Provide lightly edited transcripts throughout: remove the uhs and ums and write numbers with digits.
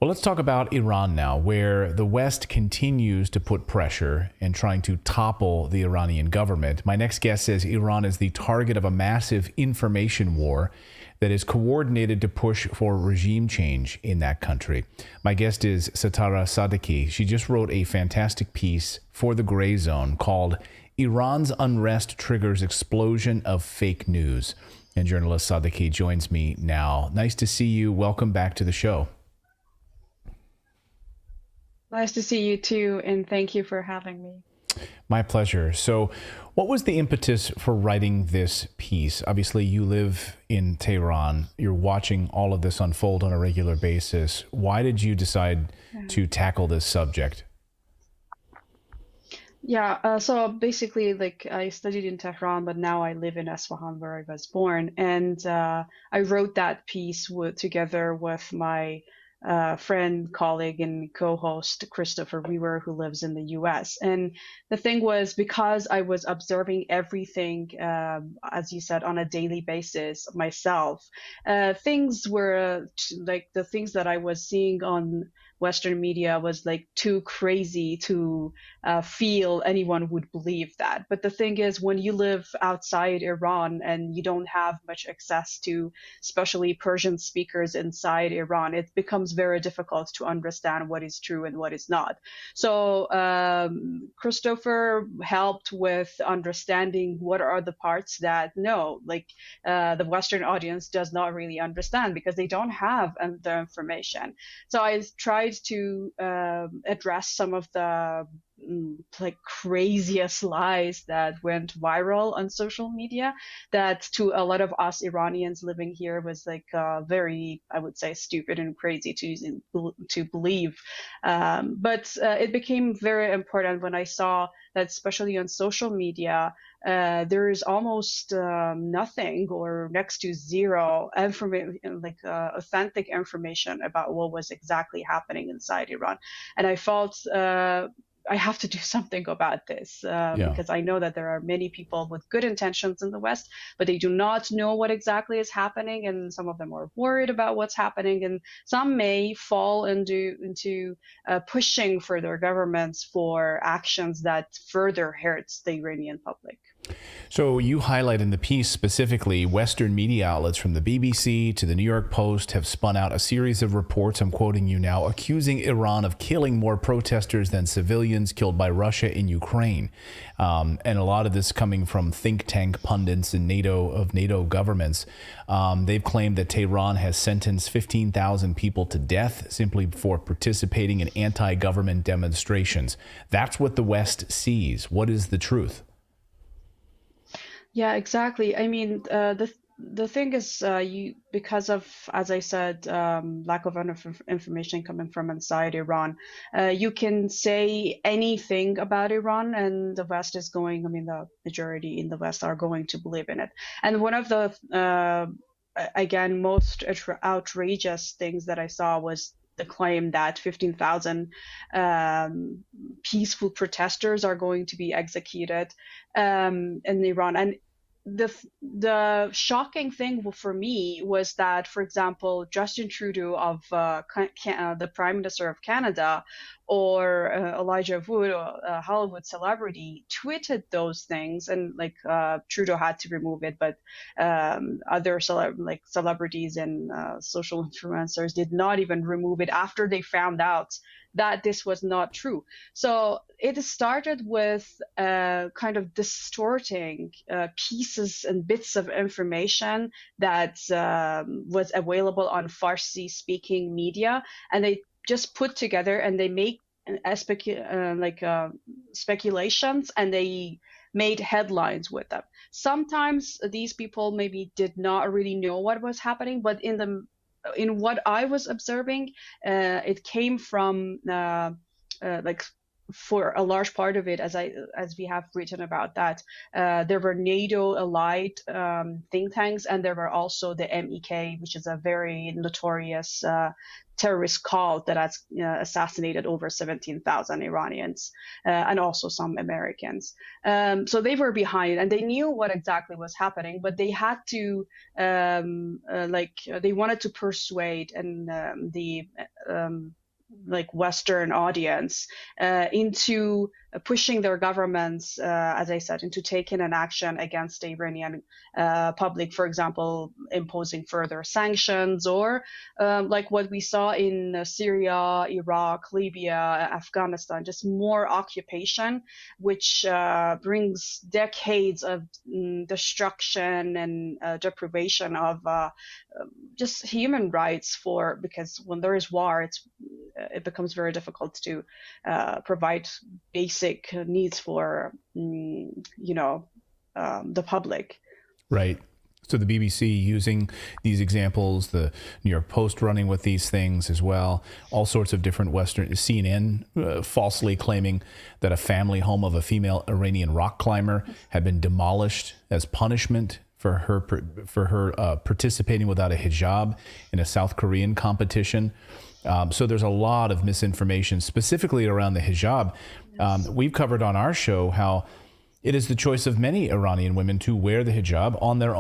Well, let's talk about Iran now, where the West continues to put pressure in trying to topple the Iranian government. My next guest says Iran is the target of a massive information war that is coordinated to push for regime change in that country. My guest is Setareh Sadeqi. She just wrote a fantastic piece for The Gray Zone called Iran's Unrest Triggers Explosion of Fake News. And journalist Sadeqi joins me now. Nice to see you. Welcome back to the show. Nice to see you too, and thank you for having me. My pleasure. So, what was the impetus for writing this piece? Obviously, you live in Tehran. You're watching all of this unfold on a regular basis. Why did you decide to tackle this subject? Yeah, so basically, like I studied in Tehran, but now I live in Isfahan, where I was born, and I wrote that piece together with my friend, colleague, and co-host Christopher Weaver, who lives in the U.S. And the thing was, because I was observing everything, as you said, on a daily basis myself, things were like the things that I was seeing on Western media was like too crazy to feel anyone would believe that. But the thing is, when you live outside Iran and you don't have much access to, especially Persian speakers inside Iran, it becomes very difficult to understand what is true and what is not. So Christopher helped with understanding what are the parts that the Western audience does not really understand because they don't have the information. So I tried to address some of the like craziest lies that went viral on social media that to a lot of us Iranians living here was like very, I would say, stupid and crazy to believe. But it became very important when I saw that, especially on social media, there is almost nothing or next to zero information, like authentic information about what was exactly happening inside Iran. And I felt I have to do something about this because I know that there are many people with good intentions in the West, but they do not know what exactly is happening, and some of them are worried about what's happening, and some may fall into pushing for their governments for actions that further hurts the Iranian public. So you highlight in the piece specifically Western media outlets from the BBC to the New York Post have spun out a series of reports, I'm quoting you now, accusing Iran of killing more protesters than civilians killed by Russia in Ukraine. And a lot of this coming from think tank pundits and NATO governments. They've claimed that Tehran has sentenced 15,000 people to death simply for participating in anti-government demonstrations. That's what the West sees. What is the truth? Yeah, exactly. I mean, the thing is, because of, as I said, lack of information coming from inside Iran, you can say anything about Iran, and the West is going. I mean, the majority in the West are going to believe in it. And one of the again most outrageous things that I saw was the claim that 15,000 peaceful protesters are going to be executed in Iran. And the shocking thing for me was that, for example, Justin Trudeau of the Prime Minister of Canada, or Elijah Wood, a Hollywood celebrity, tweeted those things, and like Trudeau had to remove it, but other celebrities and social influencers did not even remove it after they found out that this was not true. So it started with kind of distorting pieces and bits of information that was available on Farsi-speaking media, and they just put together and they make speculations, and they made headlines with them. Sometimes these people maybe did not really know what was happening, but in what I was observing, it came from for a large part of it, as we have written about that, there were NATO allied think tanks, and there were also the MEK, which is a very notorious terrorist cult that has assassinated over 17,000 Iranians and also some Americans. So they were behind, and they knew what exactly was happening, but they had to they wanted to persuade and the like Western audience into pushing their governments, as I said, into taking an action against the Iranian public, for example, imposing further sanctions, or like what we saw in Syria, Iraq, Libya, Afghanistan, just more occupation, which brings decades of destruction and deprivation of just human rights, because when there is war, it becomes very difficult to provide basic needs for the public. Right. So the BBC using these examples, the New York Post running with these things as well, all sorts of different Western, CNN falsely claiming that a family home of a female Iranian rock climber had been demolished as punishment for her participating without a hijab in a South Korean competition. So there's a lot of misinformation specifically around the hijab. We've covered on our show how it is the choice of many Iranian women to wear the hijab on their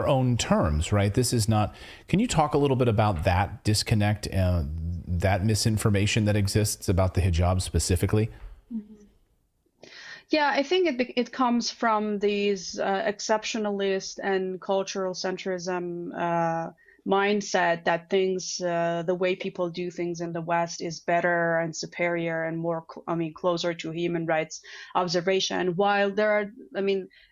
own terms, right? This is not. Can you talk a little bit about that disconnect, that misinformation that exists about the hijab specifically? Yeah, I think it comes from these exceptionalist and cultural centrism mindset that things, the way people do things in the West is better and superior and more, closer to human rights observation. While there are,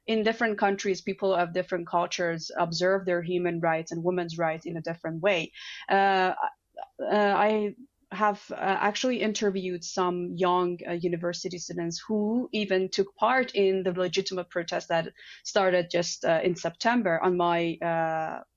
in different countries, people of different cultures observe their human rights and women's rights in a different way. I have actually interviewed some young university students who even took part in the legitimate protest that started just in September on my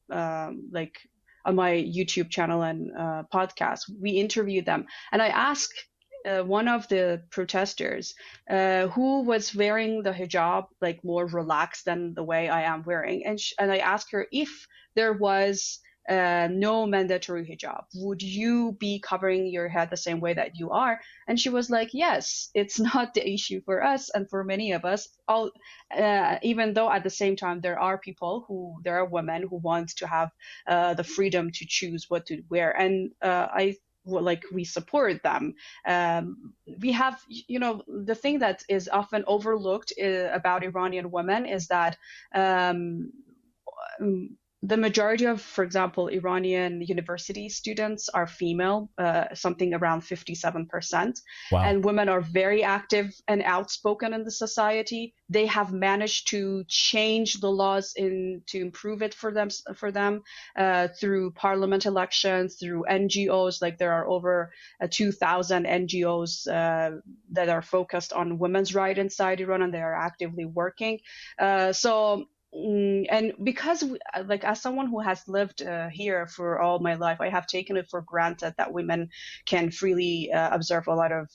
on my YouTube channel and podcast. We interviewed them, and I asked one of the protesters who was wearing the hijab like more relaxed than the way I am wearing, and I asked her, if there was no mandatory hijab, would you be covering your head the same way that you are? And she was like, yes, it's not the issue for us and for many of us, even though at the same time there are women who want to have the freedom to choose what to wear, and we support them. We have, the thing that is often overlooked about Iranian women is that the majority of, for example, Iranian university students are female, something around 57%. Wow. And women are very active and outspoken in the society. They have managed to change the laws to improve it for them through parliament elections, through NGOs. Like there are over 2,000 NGOs that are focused on women's rights inside Iran, and they are actively working. And because as someone who has lived here for all my life, I have taken it for granted that women can freely observe a lot of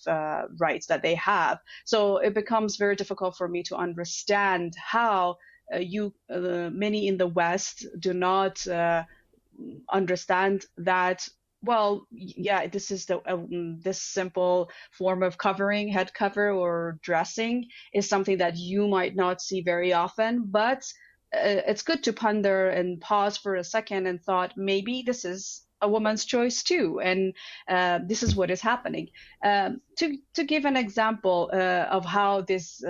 rights that they have. So it becomes very difficult for me to understand how many in the West do not understand that. Well, yeah, this is this simple form of covering, head cover or dressing, is something that you might not see very often, but it's good to ponder and pause for a second and thought, maybe this is a woman's choice too, and this is what is happening. To give an example of how this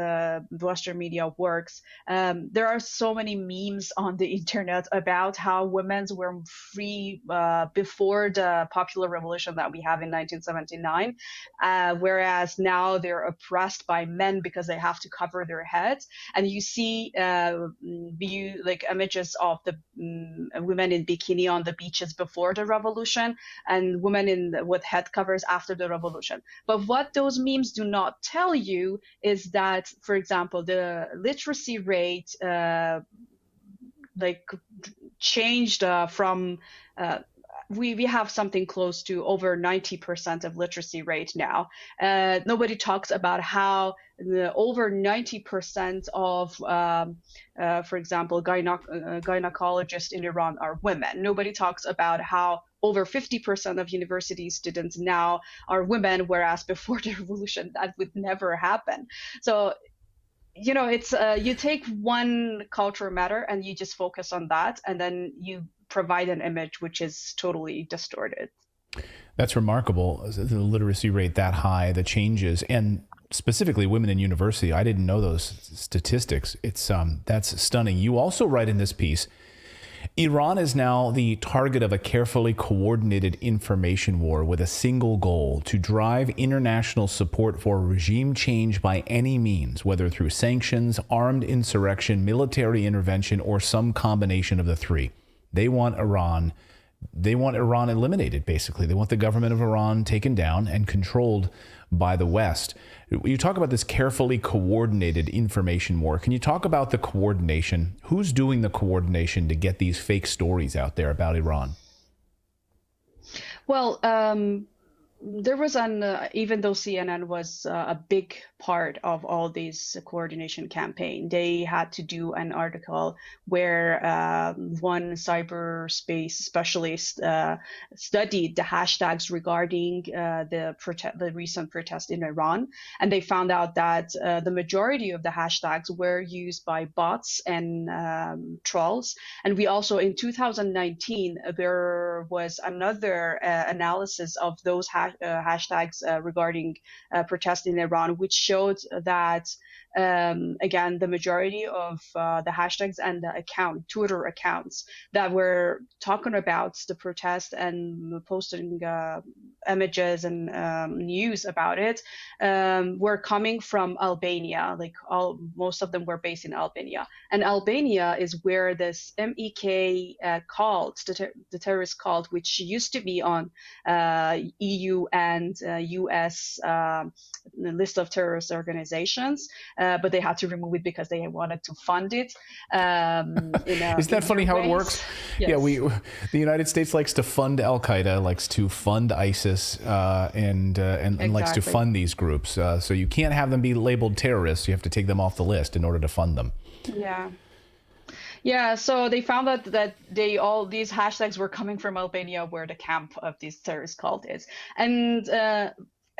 Western media works, there are so many memes on the internet about how women were free before the popular revolution that we have in 1979, whereas now they're oppressed by men because they have to cover their heads. And you see images of the women in bikini on the beaches before the revolution and women with head covers after the revolution. But what those memes do not tell you is that, for example, the literacy rate changed from we have something close to over 90% of literacy rate now. Nobody talks about how over 90% of, for example, gynecologists in Iran are women. Nobody talks about how over 50% of university students now are women, whereas before the revolution that would never happen. So it's you take one cultural matter and you just focus on that, and then you provide an image which is totally distorted. That's remarkable. The literacy rate that high, the changes, and specifically women in university. I didn't know those statistics. It's that's stunning. You also write in this piece, Iran is now the target of a carefully coordinated information war with a single goal: to drive international support for regime change by any means, whether through sanctions, armed insurrection, military intervention, or some combination of the three. They want Iran eliminated, basically. They want the government of Iran taken down and controlled by the West. You talk about this carefully coordinated information war. Can you talk about the coordination? Who's doing the coordination to get these fake stories out there about Iran? Well, there was even though CNN was a big part of all these coordination campaign, they had to do an article where one cyberspace specialist studied the hashtags regarding the recent protest in Iran, and they found out that the majority of the hashtags were used by bots and trolls. And we also, in 2019, there was another analysis of those hashtags regarding protest in Iran, which showed that again, the majority of the hashtags and the Twitter accounts that were talking about the protest and posting images and news about it were coming from Albania. Most of them were based in Albania, and Albania is where this MEK cult, the terrorist cult, which used to be on EU and US list of terrorist organizations. But they had to remove it because they wanted to fund it. Isn't that funny how it works? Yes. Yeah, the United States likes to fund Al Qaeda, likes to fund ISIS, and exactly, likes to fund these groups. So you can't have them be labeled terrorists. You have to take them off the list in order to fund them. Yeah, so they found out that all these hashtags were coming from Albania, where the camp of this terrorist cult is. And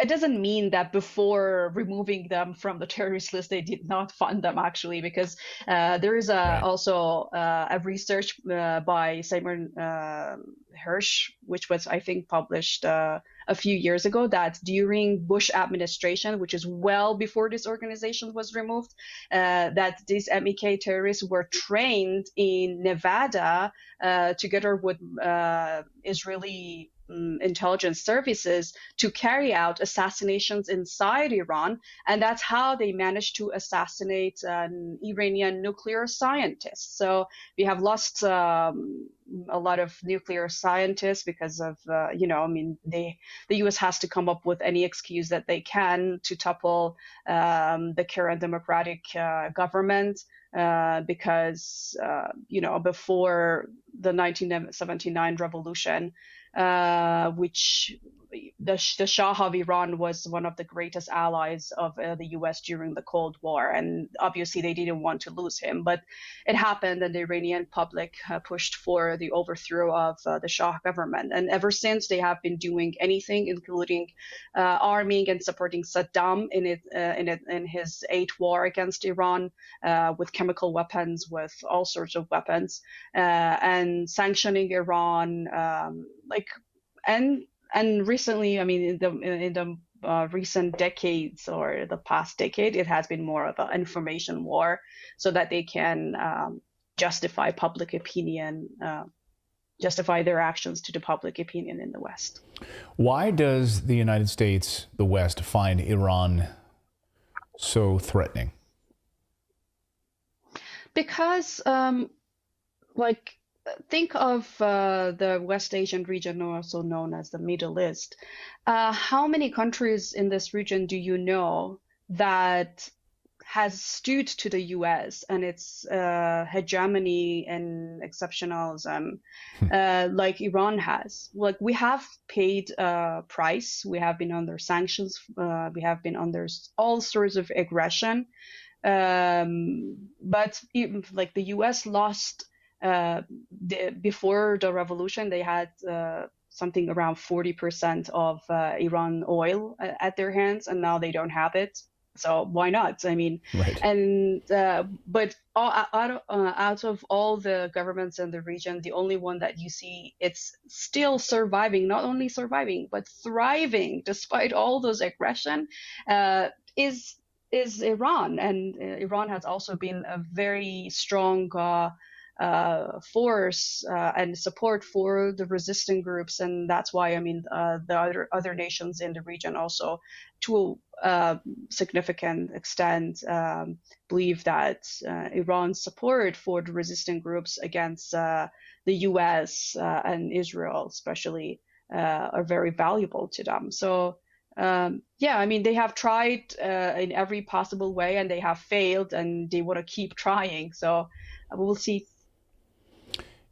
it doesn't mean that before removing them from the terrorist list, they did not fund them, actually, because there is also a research by Simon Hirsch, which was, I think, published a few years ago, that during Bush administration, which is well before this organization was removed, that these MEK terrorists were trained in Nevada together with Israeli intelligence services to carry out assassinations inside Iran, and that's how they managed to assassinate an Iranian nuclear scientist. So we have lost a lot of nuclear scientists because of the US has to come up with any excuse that they can to topple the current democratic government. Because before the 1979 revolution, which the Shah of Iran was one of the greatest allies of the US during the Cold War, and obviously they didn't want to lose him, but it happened, and the Iranian public pushed for the overthrow of the Shah government. And ever since, they have been doing anything, including arming and supporting Saddam in his 8th war against Iran, with chemical weapons, with all sorts of weapons, and sanctioning Iran, and recently, I mean, in the recent decades or the past decade, it has been more of an information war, so that they can justify public opinion, justify their actions to the public opinion in the West. Why does the United States, the West, find Iran so threatening? Because, think of the West Asian region, also known as the Middle East. How many countries in this region do you know that has stood to the U.S. and its hegemony and exceptionalism, like Iran has. Like we have paid a price. We have been under sanctions. We have been under all sorts of aggression. But even, like the U.S. lost before the revolution. They had something around 40% of Iran oil at their hands, and now they don't have it. So why not? I mean, Right. and but out of all the governments in the region, the only one that you see it's still surviving, not only surviving but thriving despite all those aggression, is Iran. And Iran has also been a very strong force and support for the resistant groups, and that's why I mean the other nations in the region also, to a significant extent, believe that Iran's support for the resistant groups against the U.S. And Israel, especially, are very valuable to them. So. Yeah, I mean, they have tried in every possible way and they have failed, and they want to keep trying. So we'll see.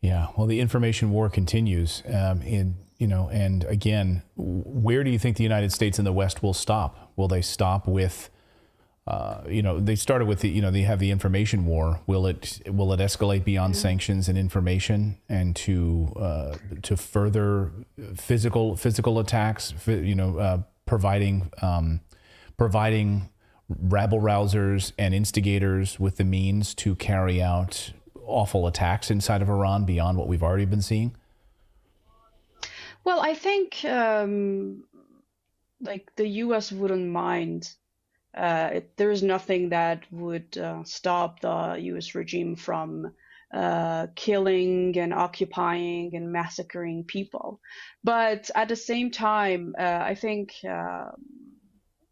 Yeah, well, the information war continues, and again, where do you think the United States and the West will stop? Will they stop with, they started with they have the information war. Will it escalate beyond sanctions and information and to further physical attacks? Providing rabble rousers and instigators with the means to carry out awful attacks inside of Iran beyond what we've already been seeing? Well, I think like the U.S. wouldn't mind. There's nothing that would stop the U.S. regime from killing and occupying and massacring people. But at the same time, I think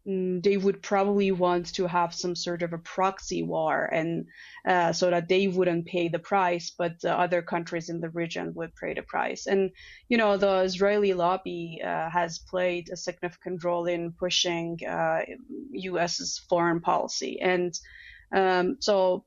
they would probably want to have some sort of a proxy war, and so that they wouldn't pay the price, but the other countries in the region would pay the price. And the Israeli lobby has played a significant role in pushing U.S.'s foreign policy, and so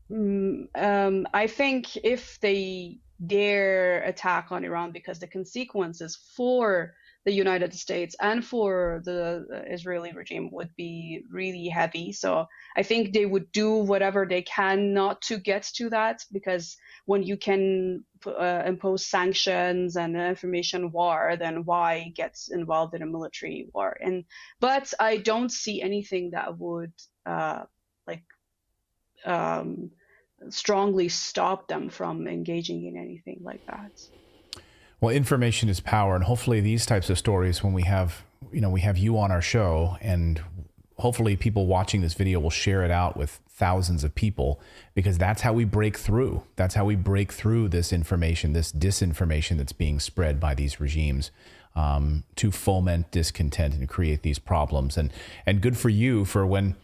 I think if they dare attack on Iran, because the consequences for the United States and for the Israeli regime would be really heavy. So I think they would do whatever they can not to get to that, because when you can impose sanctions and an information war, then why get involved in a military war? But I don't see anything that would strongly stop them from engaging in anything like that. Well, information is power, and hopefully these types of stories, when we have you on our show, and hopefully people watching this video will share it out with thousands of people, because that's how we break through. That's how we break through this information, this disinformation that's being spread by these regimes, to foment discontent and create these problems. And good for you, for when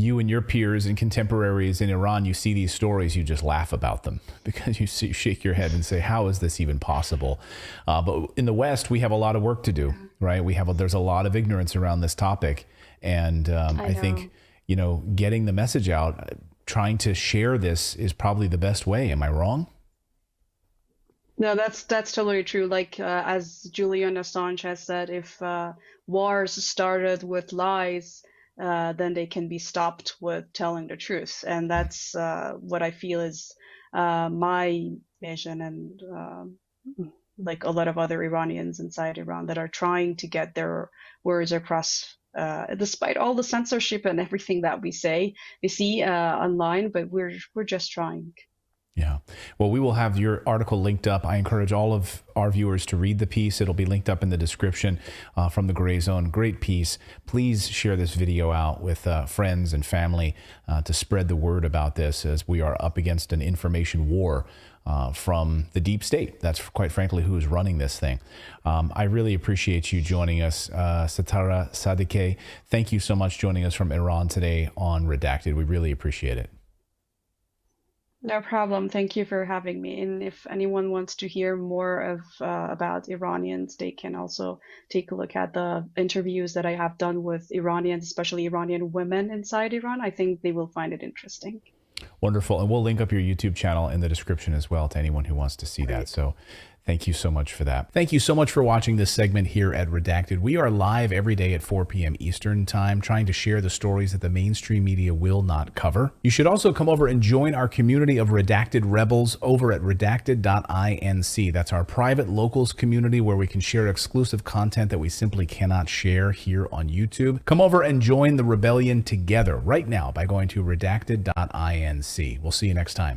you and your peers and contemporaries in Iran, you see these stories, you just laugh about them, because you shake your head and say, how is this even possible? But in the West, we have a lot of work to do, right? There's a lot of ignorance around this topic. And I think, getting the message out, trying to share this is probably the best way. Am I wrong? No, that's totally true. Like, as Julian Assange has said, if wars started with lies, then they can be stopped with telling the truth. And that's what I feel is my vision, and like a lot of other Iranians inside Iran that are trying to get their words across, despite all the censorship and everything that we see online, but we're just trying. Yeah. Well, we will have your article linked up. I encourage all of our viewers to read the piece. It'll be linked up in the description from the Gray Zone. Great piece. Please share this video out with friends and family to spread the word about this, as we are up against an information war from the deep state. That's quite frankly who is running this thing. I really appreciate you joining us, Setareh Sadeqi. Thank you so much joining us from Iran today on Redacted. We really appreciate it. No problem. Thank you for having me. And if anyone wants to hear more of about Iranians, they can also take a look at the interviews that I have done with Iranians, especially Iranian women inside Iran. I think they will find it interesting. Wonderful. And we'll link up your YouTube channel in the description as well to anyone who wants to see that. Great. So thank you so much for that. Thank you so much for watching this segment here at Redacted. We are live every day at 4 p.m. Eastern Time, trying to share the stories that the mainstream media will not cover. You should also come over and join our community of Redacted Rebels over at redacted.inc. That's our private locals community where we can share exclusive content that we simply cannot share here on YouTube. Come over and join the rebellion together right now by going to redacted.inc. We'll see you next time.